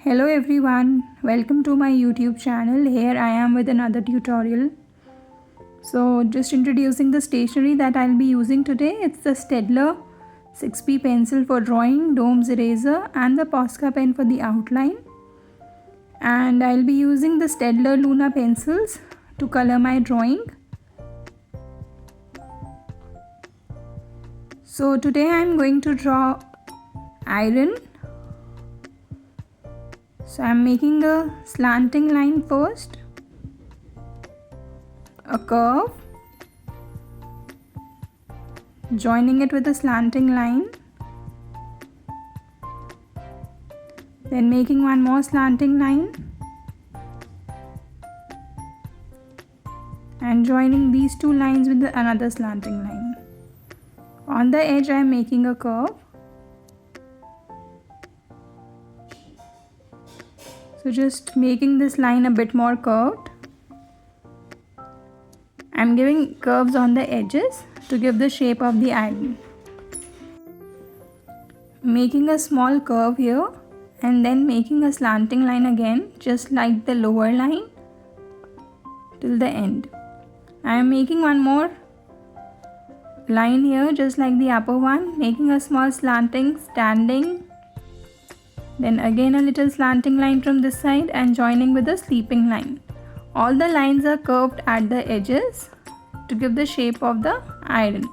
Hello everyone, welcome to my YouTube channel. Here I am with another tutorial. So just introducing the stationery that I'll be using today. It's the Staedtler 6B pencil for drawing, Dome's eraser and the Posca pen for the outline. And I'll be using the Staedtler Luna pencils to color my drawing. So today I'm going to draw iron. So I'm making a slanting line first, a curve, joining it with a slanting line, then making one more slanting line and joining these two lines with another slanting line. On the edge I am making a curve. So just making this line a bit more curved. I am giving curves on the edges to give the shape of the iron. Making a small curve here and then making a slanting line again, just like the lower line till the end. I am making one more line here just like the upper one, making a small slanting, standing, then again a little slanting line from this side and joining with a sleeping line. All the lines are curved at the edges to give the shape of the iron.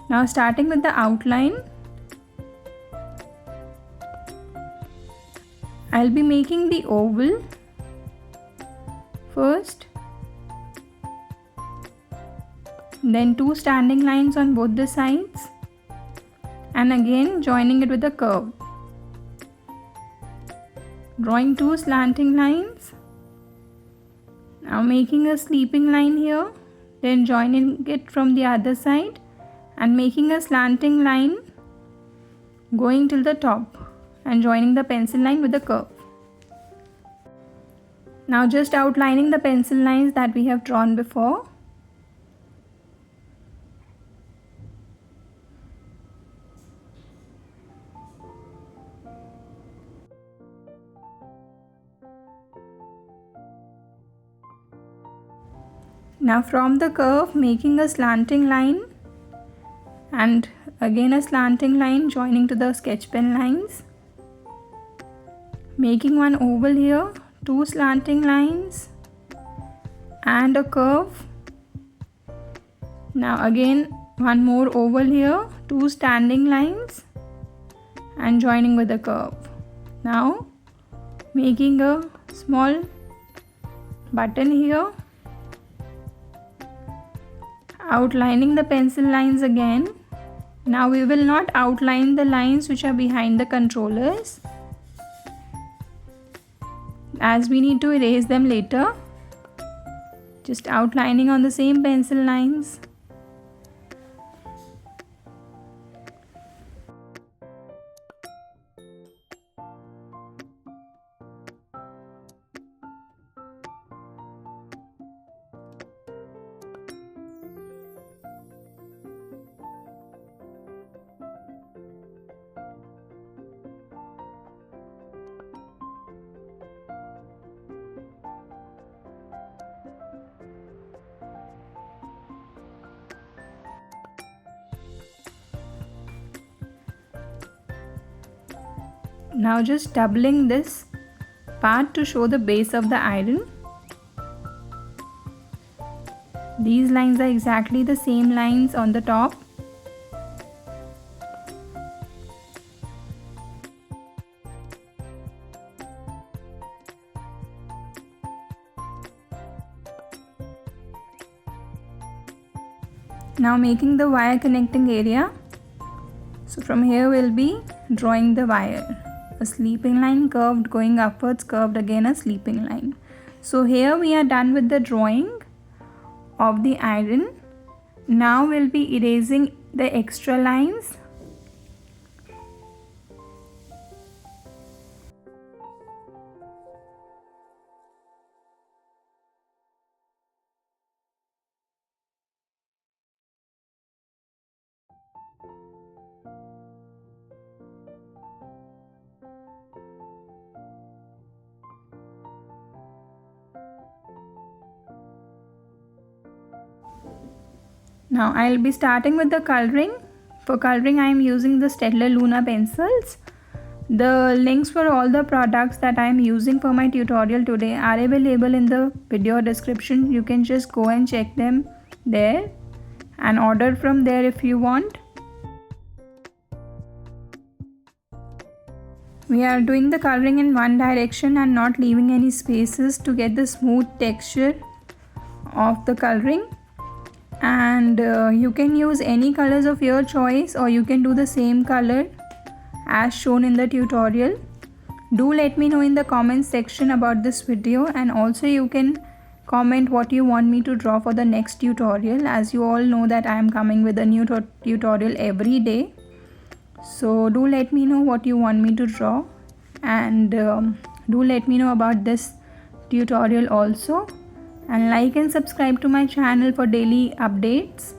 Now starting with the outline, I'll be making the oval first, then two standing lines on both the sides and again joining it with a curve. Drawing two slanting lines. Now making a sleeping line here, then joining it from the other side and making a slanting line going till the top and joining the pencil line with a curve. Now just outlining the pencil lines that we have drawn before. Now from the curve making a slanting line and again a slanting line joining to the sketch pen lines. Making one oval here, two slanting lines and a curve. Now again one more oval here, two standing lines and joining with a curve. Now making a small button here. Outlining the pencil lines again. Now we will not outline the lines which are behind the controllers, as we need to erase them later. Just outlining on the same pencil lines. Now just doubling this part to show the base of the iron. These lines are exactly the same lines on the top. Now making the wire connecting area. So from here we'll be drawing the wire. A sleeping line curved going upwards, curved again a sleeping line. So here we are done with the drawing of the iron. Now we'll be erasing the extra lines. Now I'll be starting with the coloring. For coloring I am using the Staedtler Luna pencils. The links for all the products that I am using for my tutorial today are available in the video description. You can just go and check them there and order from there if you want. We are doing the coloring in one direction and not leaving any spaces to get the smooth texture of the coloring. And you can use any colors of your choice, or you can do the same color as shown in the tutorial. Do let me know in the comments section about this video, and also you can comment what you want me to draw for the next tutorial. As you all know that I am coming with a new tutorial every day, so do let me know what you want me to draw, and do let me know about this tutorial also, and like and subscribe to my channel for daily updates.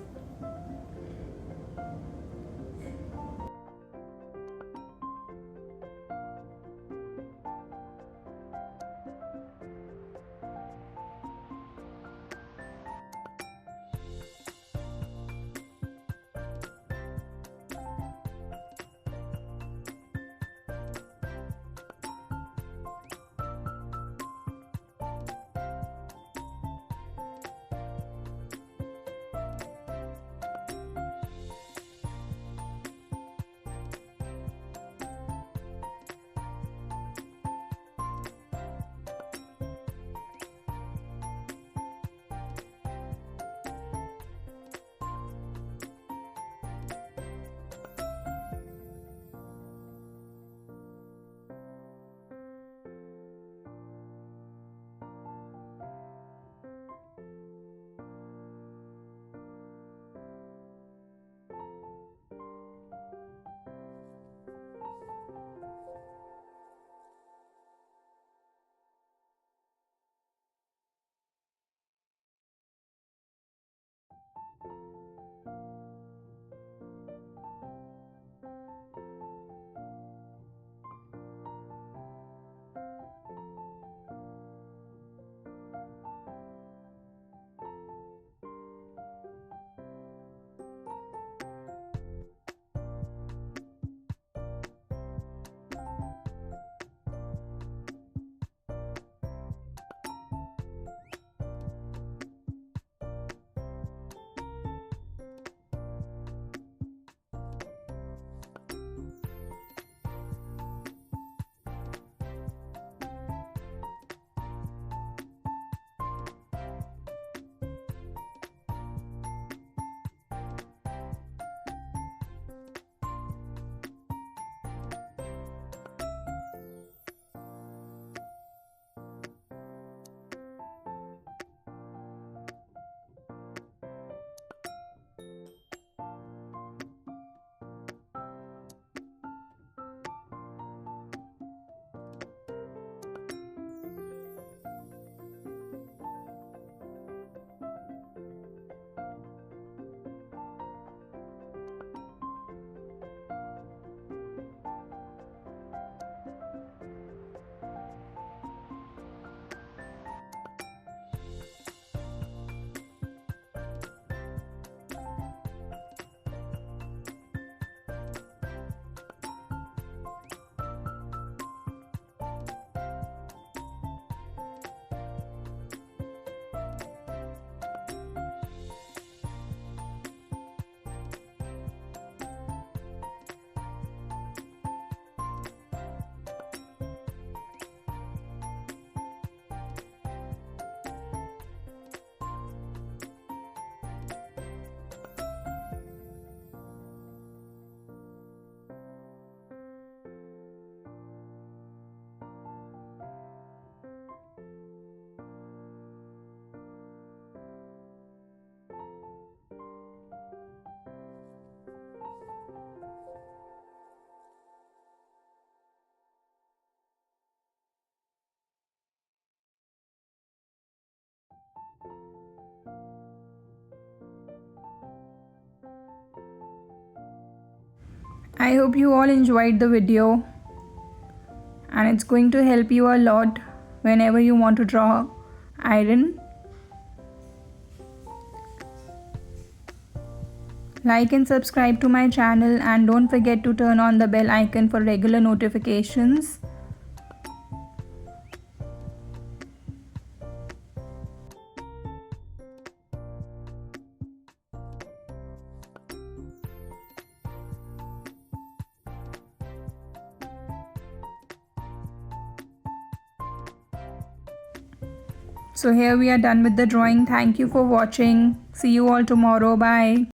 I hope you all enjoyed the video, and it's going to help you a lot whenever you want to draw iron. Like and subscribe to my channel, and don't forget to turn on the bell icon for regular notifications. So here we are done with the drawing. Thank you for watching. See you all tomorrow. Bye.